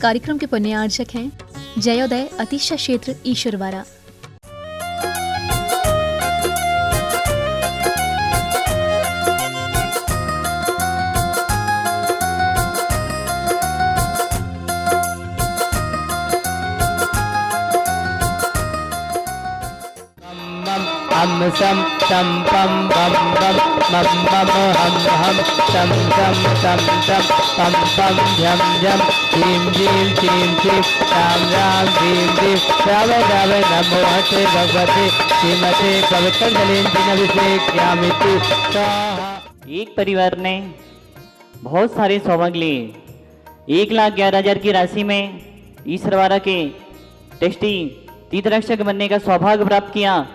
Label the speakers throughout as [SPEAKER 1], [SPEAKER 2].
[SPEAKER 1] कार्यक्रम के पुण्यार्चक हैं जयोदय अतिशा क्षेत्र ईश्वरवारा।
[SPEAKER 2] हम सम सम पम पम पम मम मम हम हम सम सम सम सम पम पम झम झम झीम झीम झीम झीम राम राम झीम झीम राव राव नमो हते भगवते श्रीमते पवित्रजलेन्द्रिनभिषेक्यामिति स्वाहा।
[SPEAKER 3] एक परिवार ने बहुत सारे सौभाग्य लिए 1,11,000 की राशि में ईश्वरवारा के टेस्टी तीर्थरक्षक बनने का सौभाग्य प्राप्त किया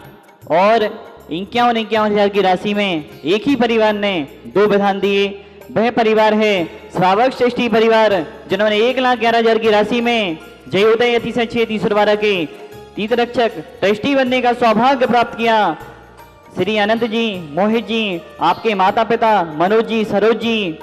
[SPEAKER 3] और 51,000 की राशि में एक ही परिवार ने 2 विधान दिए। वह परिवार है श्रावक श्रेष्ठी परिवार, जिन्होंने 1,11,000 की राशि में जयोदय अतिशय क्षेत्र ईश्वरवारा के तीर्थरक्षक ट्रस्टी बनने का सौभाग्य प्राप्त किया। श्री अनंत जी, मोहित जी, आपके माता पिता मनोज जी, सरोज जी,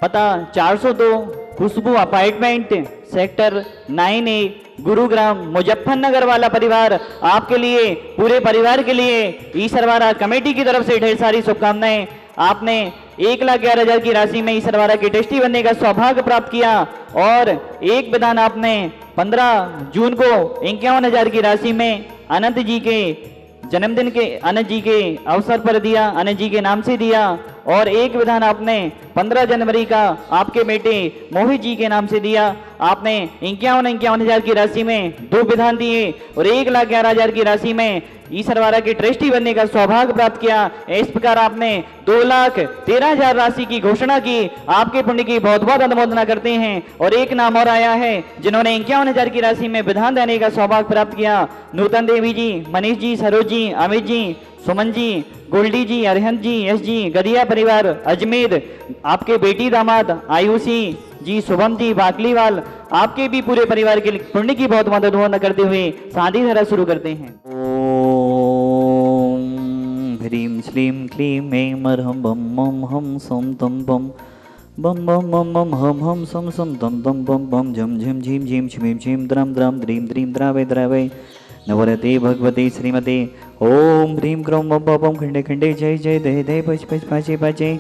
[SPEAKER 3] पता 402 Khushboo apartment sector 9A Gurugram Muzaffarnagar वाला परिवार, आपके लिए, पूरे परिवार के लिए ईश्वरवारा कमेटी की तरफ से ढेर सारी शुभकामनाएं। आपने 1,11,000 की राशि में ईश्वरवारा की टेस्टी बनने का सौभाग्य प्राप्त किया और एक विधान आपने 15 जून को 51,000 की राशि में अनंत जी के जन्मदिन के अनंत जी के अवसर पर दिया, अनंत जी के नाम से दिया। और एक विधान आपने 15 जनवरी का आपके बेटे मोहित जी के नाम से दिया। आपने 51,000 की राशि में 2 विधान दिए और 1,11,000 की राशि में ईश्वरवारा के ट्रस्टी बनने का सौभाग्य प्राप्त किया। इस प्रकार आपने 2,13,000 राशि की घोषणा की। आपके पुण्य की बहुत बहुत अनुमोदना करते हैं। और एक नाम और आया है जिन्होंने 51,000 की राशि में विधान देने का सौभाग्य प्राप्त किया। नूतन देवी जी, मनीष जी, सरोज जी, अमित जी, सुमन जी, गोल्डी जी, अरिहंत जी, यश जी, गदिया परिवार अजमेर, आपके बेटी दामाद आयुषी जी, शुभम जी, बाकलीवाल, आपके भी पूरे परिवार के पुण्य की बहुत मदद करते हुए शादी धारा शुरू करते हैं। ओम ह्रीम श्रीम क्लीम ऐं अरहं बम मम हम सम तम बम बम बम बम बम हम हम सम सम तम तम बम बम झम झम झीम झीम झीम झीम द्राम द्राम द्रीम द्रीम द्रावय द्रावय नवरते भगवते श्रीमते ओम ह्रीम क्रोम बम बम खंडे खंडे जय जय दय दय पच पच पाचे पाचे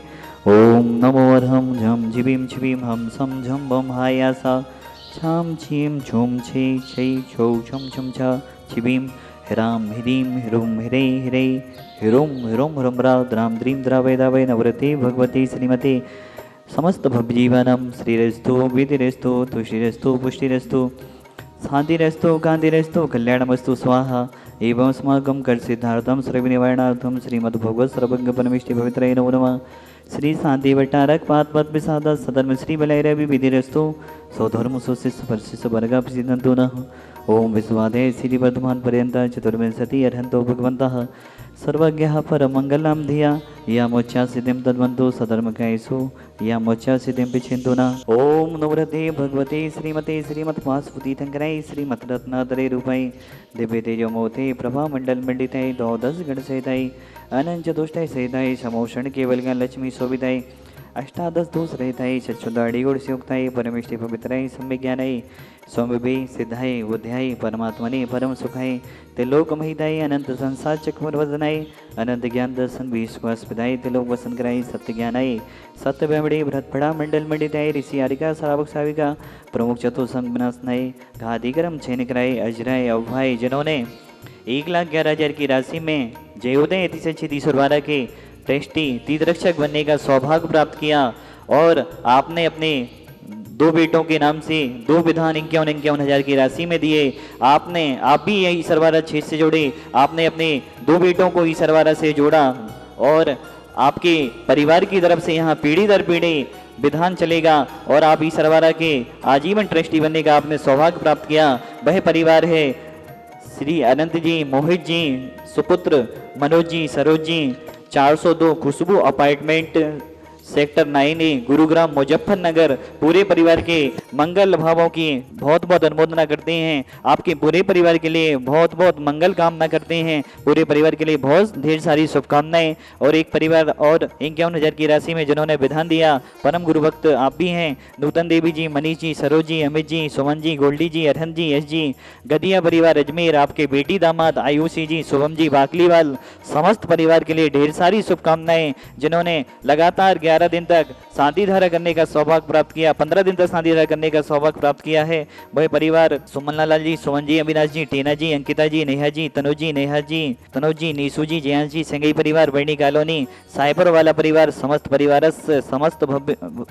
[SPEAKER 3] ओम नमो अरहम झम झिबीम छिबीम हम सम झम बम हायासा छाम छीम छुम छे छै छौ छम छम छा छिबीम हिराम हिरीम हिरुम हिरे हिरे हिरुम हिरुम हिरुम राव द्राम द्रीम द्रावय दावय नवरते भगवते श्रीमते समस्त भवजीवनम श्रीरस्तु विधिरस्तु तुष्टिरस्तु पुष्टिरस्तु शांतिरस्तु कांतिरस्तु कल्याणमस्तु स्वाहा एवं अस्माकं कर सिद्धार्थम सर्व निवारणार्थम श्रीमद्भगवत सर्वज्ञ परमेष्टि पवित्राय नमो नमः। श्री शांति वटारक पाद पद विषाद सदर्म श्री बलैरवि विधिरस्तु सौधर्म सुशिष्य परशिष्य वर्गा प्रसिद्धंतु नः। ओम विश्वादे श्री वर्धमान पर्यंत चतुर्विंशति अर्हंतो भगवन्तः सर्वज्ञः परमंगलम धिया या मोक्षा सिद्धिं तद्वन्तु सधर्मकायसु या मोक्षा सिद्धिं पिछेन्तु न। ओम नवरते भगवते श्रीमते श्रीमद्वासुतीर्थंकराय श्रीमद्रत्नातरे रूपाय दिव्य तेजोमोते प्रभा मंडल मंडिताय 12 गण सहिताय अनंत चतुष्टय सहिताय समोषण केवल लक्ष्मी शोभिताय अष्टादश दोष रहताय चक्षुदाड़ी गुण युक्ताय परमेष्टि पवित्राय सम्यज्ञानाय स्वम्भे सिद्धाय बुद्ध्याय परमात्मने परम सुखाय त्रिलोक महिताय अनंत संसार चक्रवर वजनाय अनंत ज्ञान दर्शन विश्वासपिताय त्रिलोक वसन कराय सत्य ज्ञानाय सत्य ब्रह्मणे भ्रतपड़ा मंडल मंडिताय ऋषि आरिका श्रावक साविका प्रमुख चतुर्संग विनाशनाय घाधिकरम छेन कराय अजराय अवभाय, जिन्होंने 1,11,000 की राशि में जयोदय अतिशय क्षेत्र ईश्वरवारा के ट्रस्टी तीर्थरक्षक बनने का सौभाग्य प्राप्त किया। और आपने अपने 2 बेटों के नाम से 2 विधान 51,000 की राशि में दिए। आप भी यही ईश्वरवारा क्षेत्र से जोड़े। आपने अपने 2 बेटों को ईश्वरवारा से जोड़ा और आपके परिवार की तरफ से यहाँ पीढ़ी दर पीढ़ी विधान चलेगा और आप ईश्वरवारा के आजीवन ट्रस्टी बनने का आपने सौभाग्य प्राप्त किया। वह परिवार है श्री अनंत जी, मोहित जी, सुपुत्र Manoj ji, Saroj ji, 402 Khushboo apartment sector 9A Gurugram Muzaffarnagar पूरे परिवार के मंगल भावों की बहुत बहुत अनुमोदना करते हैं। आपके पूरे परिवार के लिए बहुत बहुत मंगल कामना करते हैं। पूरे परिवार के लिए बहुत ढेर सारी शुभकामनाएं। और एक परिवार और 51,000 की राशि में जिन्होंने विधान दिया, परम गुरु भक्त आप भी हैं। नूतन देवी जी, मनीष जी, सरोज जी, अमित जी, सुमन जी, गोल्डी जी, अरहन जी, यश जी, गदिया परिवार अजमेर, आपके बेटी दामाद आयुषी जी, शुभम जी बाकलीवाल, समस्त परिवार के लिए ढेर सारी शुभकामनाएं। जिन्होंने लगातार 11 दिन तक शांति धारा करने का सौभाग्य प्राप्त किया, 15 दिन तक शांति धारा करने का सौभाग्य प्राप्त किया है, वह परिवार सुमन लाल जी, सुमन जी, अविनाश जी, टीना जी, अंकिता जी, नेहा जी, तनुज जी, तनुज जी, नीसू जी, जयांश जी, संगई परिवार, बर्णी कॉलोनी, साइबर वाला परिवार, समस्त परिवार समस्त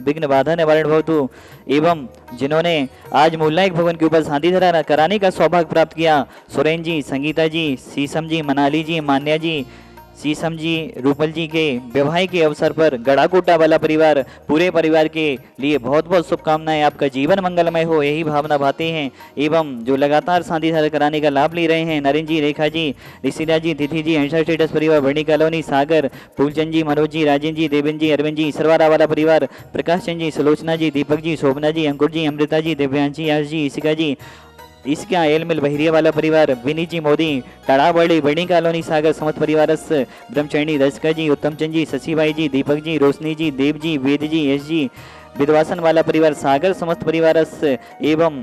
[SPEAKER 3] विघ्न बाधा निवारण भवतु। एवं जिन्होंने आज मूलनायक भवन के ऊपर शांति धारा कराने का सौभाग्य प्राप्त किया, सुरेन जी, संगीता जी, शीशम जी, मनाली जी, मान्या जी, शीशम जी, रूपल जी के विवाह के अवसर पर गड़ाकोटा वाला परिवार, पूरे परिवार के लिए बहुत बहुत शुभकामनाएं। आपका जीवन मंगलमय हो, यही भावना भाते हैं। एवं जो लगातार शांति धारा कराने का लाभ ले रहे हैं, नरेंद्र जी, रेखा जी, ऋषिराज जी, तिथि जी, हंसा स्टेटस परिवार, बर्णी कॉलोनी, सागर, फूलचंद जी, मनोज जी, राजेंद्र जी, देवेंद्र जी, अरविंद जी, इसरवारा वाला परिवार, प्रकाश चंद जी, सुलोचना जी, दीपक जी, शोभना जी, अंकुर जी, अमृता जी, दिव्यांशी, यश जी, ईशिका जी, इसका एलमिल बहिरिया वाला परिवार, विनी जी मोदी, टाड़ाबड़ी, बड़ी कॉलोनी, सागर, समस्त परिवार, ब्रह्मचरणी, रसिका जी, उत्तम चंद जी, शशिभाई जी, दीपक जी, रोशनी जी, देव जी, वेद जी, यश जी, विधवासन वाला परिवार, सागर, समस्त परिवार एवं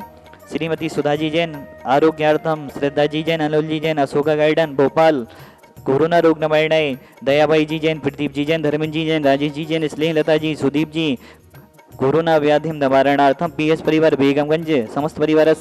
[SPEAKER 3] श्रीमती सुधा जी जैन, आरोग्यार्थम, श्रद्धा जी जैन, अनुल जी जैन, अशोका गार्डन, भोपाल, कोरोना रोग निवारणाय, दयाबाई जी जैन, प्रदीप जी जैन, धर्मेंद्र जी जैन, राजेश जी जैन, स्नेह लता जी, सुदीप जी, कोरोना व्याधिम निवारणार्थम, पीएस परिवार, बेगमगंज, समस्त परिवार,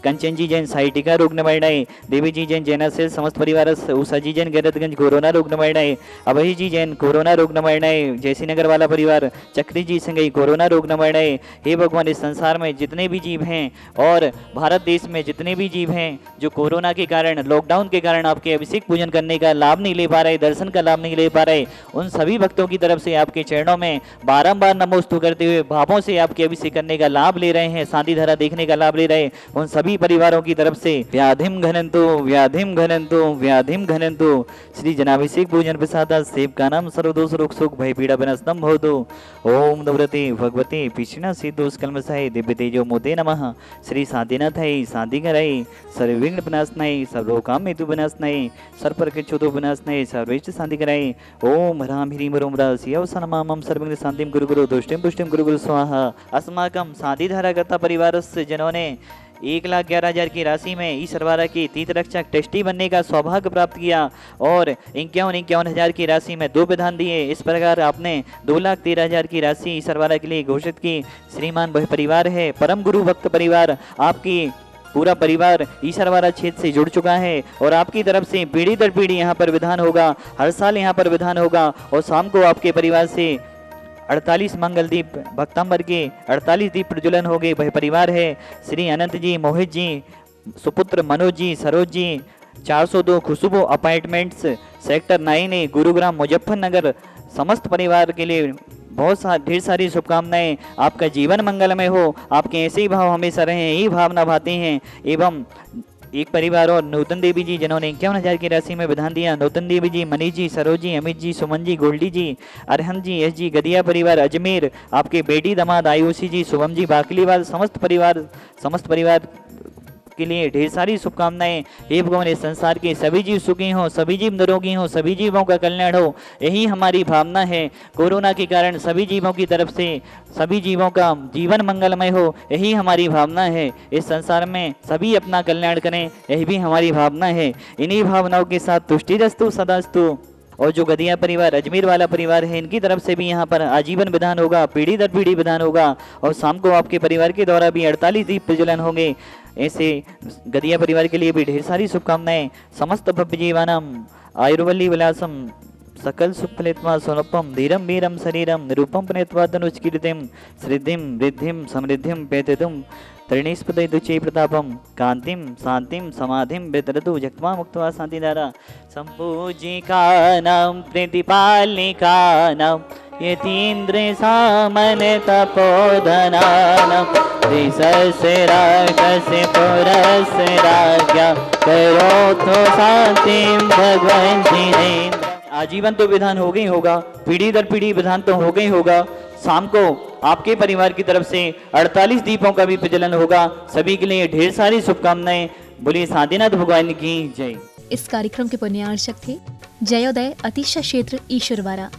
[SPEAKER 3] कंचन जी जैन, साइटिका रोग निवारणाय, देवी जी जैन, जैना से समस्त परिवार, उषा जी जैन, गैरतगंज, कोरोना रोग निवारणाय, अभय जी जैन, कोरोना रोग निवारणाय, जयसीनगर वाला परिवार, चक्री जी संगई, कोरोना रोग निवारणाय। हे भगवान, इस संसार में जितने भी जीव हैं और भारत देश में जितने भी जीव हैं जो कोरोना के कारण, लॉकडाउन के कारण आपके अभिषेक पूजन करने का लाभ नहीं ले पा रहे, दर्शन का लाभ नहीं ले पा रहे, उन सभी भक्तों की तरफ से आपके चरणों में बारंबार नमोस्तु करते हुए भावों से आपके अभिषेक करने का लाभ ले रहे हैं, शांति धारा देखने का लाभ ले रहे, उन सभी परिवारों की तरफ से व्याधिम घनंतु, व्याधिम घनंतु, व्याधिम घनंतु, श्री जनाभिषेक पूजन प्रसादा सेव का नाम सर्वदोष रोग सुख भय पीड़ा विनाशनम भवतु। ओम नवरते भगवते पिछना सिद्धोष कलमसाय दिव्य तेजो मोते नमः। श्री शांतिनाथाय शांति कराई, सर्वविघ्न विनाशनाय, सर्वकाम हेतु विनाशनाय, सर्पर के चोदो विनाशनाय, सर्वेष्ट शांति कराई। ओम ह्राम ह्रीम रोम रासिया सनमामम सर्वविघ्न शांतिम गुरु गुरु दुष्टिम पुष्टिम गुरु गुरु स्वाहा। अस्माकं शांति धारा करता परिवार से जिन्होंने 1,11,000 की राशि में ईश्वरवारा की तीर्थरक्षक टेस्टी बनने का सौभाग्य प्राप्त किया और 51,000 की राशि में 2 विधान दिए। इस प्रकार आपने 2,13,000 की राशि ईश्वरवारा के लिए घोषित की। श्रीमान वह परिवार है, परम गुरु भक्त परिवार, आपकी पूरा परिवार ईश्वरवारा क्षेत्र से जुड़ चुका है और आपकी तरफ से पीढ़ी दर पीढ़ी यहाँ पर विधान होगा, हर साल यहाँ पर विधान होगा और शाम को आपके परिवार से 48 मंगल दीप भक्तांबर के 48 दीप प्रज्वलन हो गए। वह परिवार है श्री अनंत जी, मोहित जी, सुपुत्र Manoj ji, Saroj ji, 402 Khushboo apartments, sector 9A Gurugram Muzaffarnagar, समस्त परिवार के लिए बहुत ढेर सारी शुभकामनाएं। आपका जीवन मंगलमय हो, आपके ऐसे ही भाव हमेशा रहें, यही भावना भाते हैं। एवं एक परिवार और नूतन देवी जी जिन्होंने 51,000 की राशि में विधान दिया, नूतन देवी जी, मनीष जी, सरोज जी, अमित जी, सुमन जी, गोल्डी जी, अरहन जी, यश जी, गदिया परिवार अजमेर, आपके बेटी दामाद आयुषी जी, शुभम जी बाकलीवाल, समस्त परिवार के लिए ढेर सारी शुभकामनाएं। हे भगवान, इस संसार के सभी जीव सुखी हों, सभी जीव निरोगी हों, सभी जीवों का कल्याण हो, यही हमारी भावना है। कोरोना के कारण सभी जीवों की तरफ से सभी जीवों का जीवन मंगलमय हो, यही हमारी भावना है। इस संसार में सभी अपना कल्याण करें, यही भी हमारी भावना है। इन्हीं भावनाओं के साथ तुष्टिरस्तु सदास्तु। और जो गदिया परिवार, अजमेर वाला परिवार है, इनकी तरफ से भी यहाँ पर आजीवन विधान होगा, पीढ़ी दर पीढ़ी विधान होगा और शाम को आपके परिवार के द्वारा भी 48 दीप प्रज्वलन होंगे। ऐसे गदिया परिवार के लिए भी ढेर सारी शुभकामनाएं। समस्त भव्य जीवानम आयुर्वल्ली विलासम सकल सुफलित्वा स्वरूपम धीरम वीरम शरीरम निरूपम प्रणेत्वा धनुष्कीर्तिम श्रीधिम वृद्धिम समृद्धिम पेतुम त्रिणीस्पदुचे प्रतापम कांतिम शांतिम समाधिम बेतरतु जक्मा मुक्त्वा शांतिधारा संपूजिकानां प्रतिपालिकानां यतीन्द्र सामन तपोधनानां दिशस्य राक्षस्य पुरस्य राज्ञा करोतु शांतिं भगवन् जिनेन्द्र। आजीवन तो विधान हो गई होगा, पीढ़ी दर पीढ़ी विधान तो हो गई होगा। शाम को आपके परिवार की तरफ से 48 दीपों का भी प्रज्वलन होगा। सभी के लिए ढेर सारी शुभकामनाएं। बोलिए साधीनाथ भगवान की जय।
[SPEAKER 1] इस कार्यक्रम के पुण्यार्चक थे जयोदय अतिशय क्षेत्र ईश्वरवारा।